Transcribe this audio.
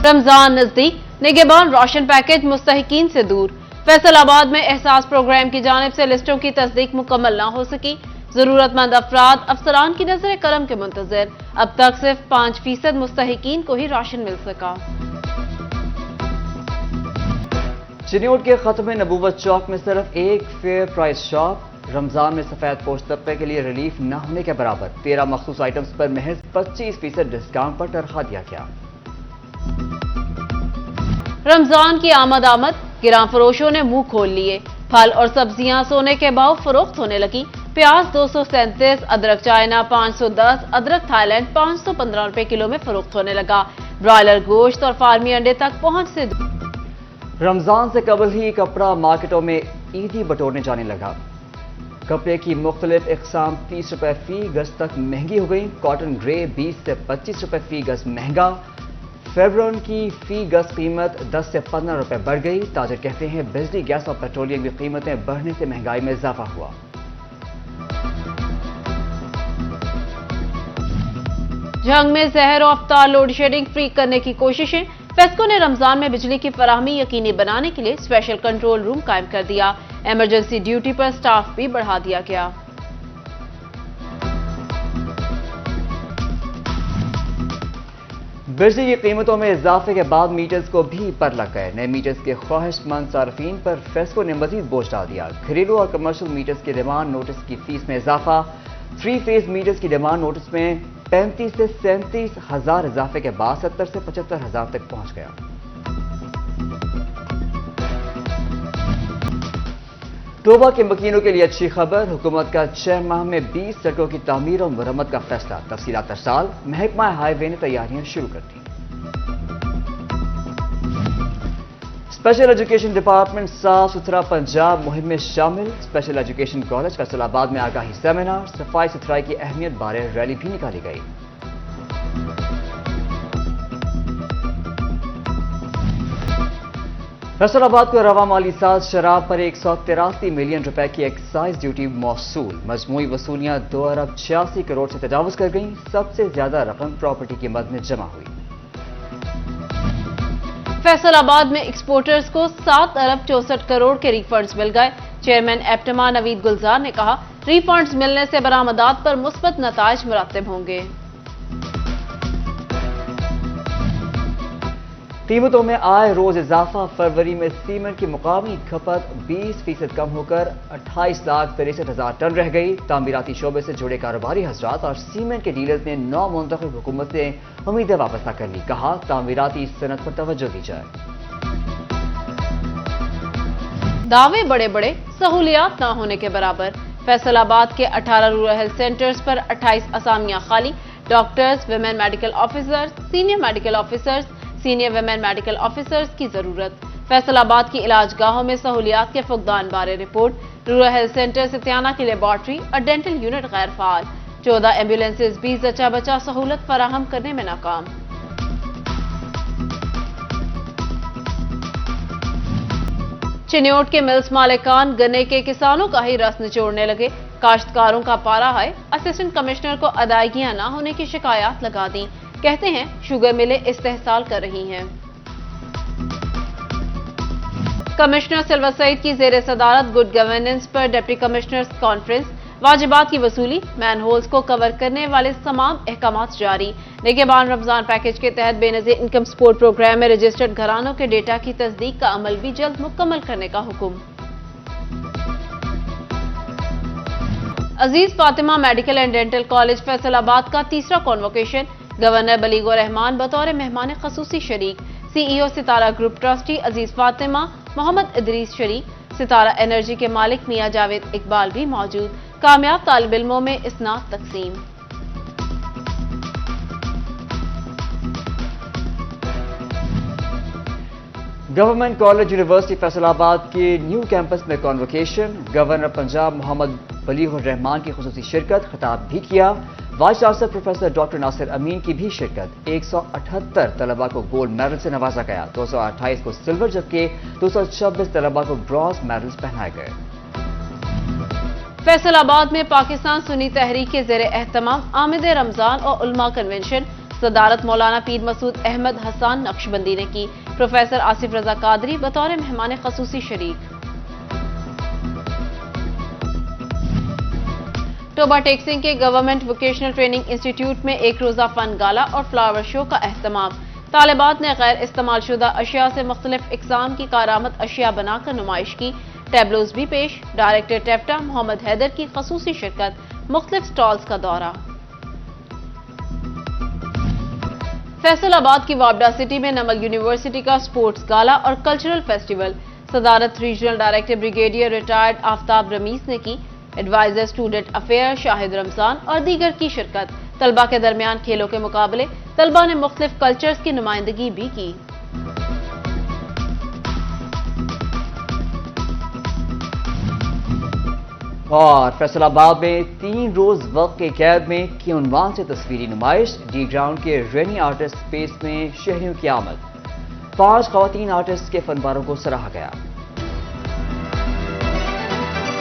रमजान नजदीक, निगहबान ration package मुस्तहिकीन से दूर। फैसलाबाद में एहसास प्रोग्राम की जानिब से लिस्टों की तस्दीक मुकम्मल ना हो सकी। जरूरतमंद अफराद अफसरान की नजर करम के मुंतजर। अब तक सिर्फ 5% मुस्तहिकीन को ही राशन मिल सका। चिन्योट के खत्म नबूवत चौक में सिर्फ एक फेयर प्राइस शॉप। रमजान में सफेद पोश तबके के लिए रिलीफ न होने के बराबर 13 मखसूस आइटम्स पर महज 25% डिस्काउंट पर तनख्वाह दिया गया। रमजान की आमद गिरां फरोशों ने मुंह खोल लिए। फल और सब्जियां सोने के भाव फरोख्त होने लगी। प्याज 237, अदरक चाइना 510, अदरक थाईलैंड 515 रुपए किलो में फरोख्त होने लगा। ब्रॉयलर गोश्त और फार्मी अंडे तक पहुंच से रमजान से कबल ही कपड़ा मार्केटों में ईदी बटोरने जाने लगा। कपड़े की मुख्तलिफ इकसाम 30 रुपए फी गज तक महंगी हो गई। कॉटन ग्रे 20 से 25 रुपए फी गज महंगा। फेब्रॉन की फी गज कीमत 10 से 15 रुपए बढ़ गई। ताजर कहते हैं बिजली, गैस और पेट्रोलियम की कीमतें बढ़ने से महंगाई में इजाफा हुआ। जंग में जहर और अफ्तार लोड शेडिंग फ्री करने की कोशिशें। फेस्को ने रमजान में बिजली की फराहमी यकीनी बनाने के लिए स्पेशल कंट्रोल रूम कायम कर दिया। इमरजेंसी ड्यूटी पर स्टाफ भी बढ़ा दिया गया। बिजली की कीमतों में इजाफे के बाद मीटर्स को भी पर लग गए। नए मीटर्स के ख्वाहिशमंद सार्फिन पर फेस्को ने मजीद बोझ डाल दिया। घरेलू और कमर्शियल मीटर्स की डिमांड नोटिस की फीस में इजाफा। 3 फेज मीटर्स की डिमांड नोटिस में 35 से 37 हजार इजाफे के बाद 70 से 75 हजार तक पहुंच गया। टोबा के मकीनों के लिए अच्छी खबर। हुकूमत का 6 माह में 20 सड़कों की तामीर और मरम्मत का फैसला। तफसीलात तरसाल। महकमा हाईवे ने तैयारियां शुरू कर दी। स्पेशल एजुकेशन डिपार्टमेंट साफ सुथरा पंजाब मुहिम में शामिल। स्पेशल एजुकेशन कॉलेज फैसलाबाद में आगाही सेमिनार, सफाई सुथराई की अहमियत बारे रैली भी निकाली गई। फैसलाबाद को रवा माली साल शराब पर 183 मिलियन रुपए की एक्साइज ड्यूटी मौसूल। मजमूई वसूलियां 2 अरब 86 करोड़ से तजावुज कर गईं। सबसे ज्यादा रकम प्रॉपर्टी की मद में जमा हुई। फैसलाबाद में एक्सपोर्टर्स को 7 अरब 64 करोड़ के रिफंड्स मिल गए। चेयरमैन एप्टमा नवीद गुलजार ने कहा, रिफंड्स मिलने से बरामदात पर मुस्बत नताइज मुरतब होंगे। कीमतों में आए रोज इजाफा। फरवरी में सीमेंट की मुकामी खपत 20% कम होकर 28,63,000 टन रह गई। तामीराती शोबे से जुड़े कारोबारी हजरात और सीमेंट के डीलर्स ने 9 मुंतखब हुकूमत से उम्मीदें वापस कर ली। कहा, तामीराती सनत पर तवज्जो दी जाए। दावे बड़े बड़े, सहूलियात ना होने के बराबर। फैसलाबाद के 18 रूरल हेल्थ सेंटर्स पर 28 असामियां खाली। Doctors, women medical officers, senior medical officers, senior women medical officers की जरूरत। फैसलाबाद की इलाज गाहों में सहूलियात के फुकदान बारे रिपोर्ट। रूरल हेल्थ सेंटर सितियाना की लेबॉर्ट्री और डेंटल यूनिट गैर फाल। 14 एम्बुलेंसेज भी जचा बचा सहूलत फराहम करने में नाकाम। चिन्योट के मिल्स मालिकान गन्ने के किसानों का ही रस निचोड़ने लगे। काश्तकारों का पारा है। असिस्टेंट कमिश्नर को अदायगियां न होने की शिकायत लगा दी। कहते हैं शुगर मिलें इस्तेहसाल कर रही हैं। कमिश्नर सिल्वर सईद की जेर सदारत गुड गवर्नेंस पर डिप्टी कमिश्नर्स कॉन्फ्रेंस। वाजिबात की वसूली, मैनहोल्स को कवर करने वाले तमाम अहकामात जारी। निगहबान रमजान पैकेज के तहत बेनजीर इनकम सपोर्ट प्रोग्राम में रजिस्टर्ड घरानों के डेटा की तस्दीक का अमल भी जल्द मुकम्मल करने का हुक्म। Aziz Fatima medical and dental college Faisalabad का तीसरा कॉन्वोकेशन। गवर्नर बलीगुर रहमान बतौर मेहमान खसूसी शरीक। सीईओ सितारा ग्रुप ट्रस्टी अजीज फातिमा, मोहम्मद इदरीस शरीक। सितारा एनर्जी के मालिक मियां जावेद इकबाल भी मौजूद। कामयाब तालिब इल्मों में इस्नात तकसीम। गवर्नमेंट कॉलेज यूनिवर्सिटी फैसलाबाद के न्यू कैंपस में कॉन्वोकेशन। गवर्नर पंजाब मोहम्मद बलीगुर रहमान की खुसूसी शिरकत। खिताब भी किया। Vice chancellor professor doctor Nasir Amin की भी शिरकत। 178 तलबा को गोल्ड मेडल से नवाजा गया। 228 को सिल्वर जबकि 226 तलबा को ब्रॉन्ज मेडल्स पहनाए गए। फैसलाबाद में पाकिस्तान सुन्नी तहरीक के ज़ेरे एहतमाम आमिद रमजान और उलमा कन्वेंशन। صدارت مولانا پیر مسعود احمد حسان نقشبندی نے کی، پروفیسر آصف رضا قادری بطور مہمان خصوصی شریک۔ ٹوبہ ٹیک سنگھ کے گورنمنٹ ووکیشنل ٹریننگ انسٹیٹیوٹ میں ایک روزہ فن گالا اور فلاور شو کا اہتمام۔ طالبات نے غیر استعمال شدہ اشیاء سے مختلف اقسام کی کارآمد اشیاء بنا کر نمائش کی، ٹیبلوز بھی پیش۔ ڈائریکٹر ٹیفٹا محمد حیدر کی خصوصی شرکت، مختلف سٹالز کا دورہ۔ فیصل آباد کی وابڈا سٹی میں نمل یونیورسٹی کا سپورٹس گالا اور کلچرل فیسٹیول، صدارت ریجنل ڈائریکٹر بریگیڈیئر ریٹائرڈ آفتاب رمیز نے کی، ایڈوائزر اسٹوڈنٹ افیئر شاہد رمضان اور دیگر کی شرکت۔ طلبہ کے درمیان کھیلوں کے مقابلے، طلبہ نے مختلف کلچرز کی نمائندگی بھی کی۔ اور فیصل آباد میں 3 روز وقت کے قید میں کی عنوان سے تصویری نمائش، ڈی گراؤنڈ کے رینی آرٹسٹ اسپیس میں شہریوں کی آمد، 5 خواتین آرٹسٹ کے فن پاروں کو سراہا گیا۔